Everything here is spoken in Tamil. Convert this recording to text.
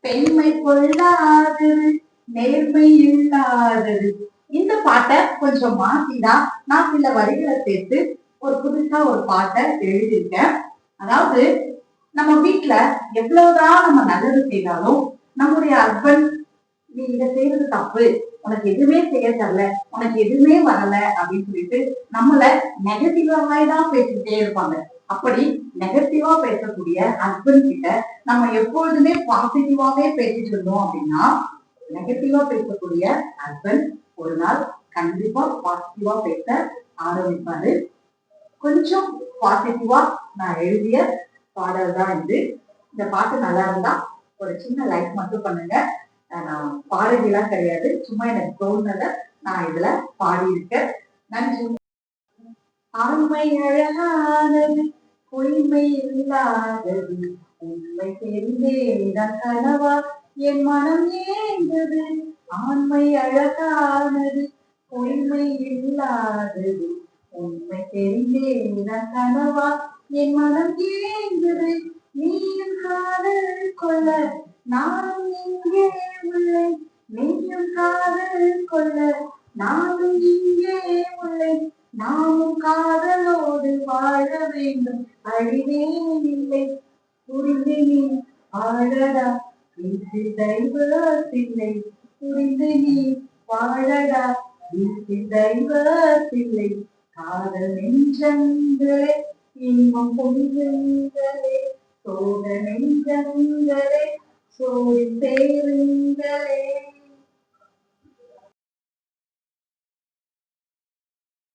பெண்மை கொள்ளாதது நேர்மை இல்லாதது. இந்த பாட்டை கொஞ்சம் மாத்திதான் நான் சில வரிகளை சேர்த்து ஒரு புதுசா ஒரு பாட்டை எழுதியிருக்கேன். அதாவது நம்ம வீட்டுல எவ்வளவுதான் நம்ம நல்லது செய்தாலும் நம்முடைய ஹஸ்பண்ட் நீ இதை செய்யறது தப்பு, உனக்கு எதுவுமே செய்ய தரல, உனக்கு எதுவுமே வரல அப்படின்னு சொல்லிட்டு நம்மள நெகட்டிவாவே தான் பேசிக்கிட்டே இருப்பாங்க. அப்படி நெகட்டிவா பேசக்கூடிய ஹஸ்பண்ட் கிட்ட நம்ம எப்பொழுதுமே பாசிட்டிவாவே பேசிட்டு இருந்தோம் அப்படின்னா நெகட்டிவா பேசக்கூடிய ஹஸ்பண்ட் ஒரு நாள் கண்டிப்பா பாசிட்டிவா பேச ஆரம்பிப்பாரு. கொஞ்சம் பாசிட்டிவா நான் எழுதிய பாடல் தான் இது. இந்த பாட்டு நல்லா இருந்தா ஒரு சின்ன லைக் மட்டும் பண்ணுங்க. நான் பாடலாம் கிடையாது, சும்மா எனக்கு தோணுனத நான் இதுல பாடியிருக்கேன். நன்றி. ஆண்மை அழகானது பொய்மை இல்லாதது, உண்மை தெரிந்தேதான் கனவா என் மனம் ஏந்தது. ஆண்மை அழகானது பொய்மை இல்லாதது, உண்மை தெரிந்தேதான் கனவா என் மனம் ஏந்தது. நீயும் காதல் கொள்ள நானும் இங்கே உள்ளேன், நீயும் காதல் கொள்ள நானும் இங்கே உள்ளேன். நாமும் காதலோடு வாழ வேண்டும், அழிவேன் இல்லை. புரிந்து நீ வாழடா, வீட்டில் தெய்வத்தில்லை. புரிந்து நீ வாழடா, வீட்டில் தெய்வத்தில்லை. காதல் நெஞ்சங்களே, இன்பம் பொங்குங்களே, சோத நெஞ்சங்களே, சோடி சேருங்களே.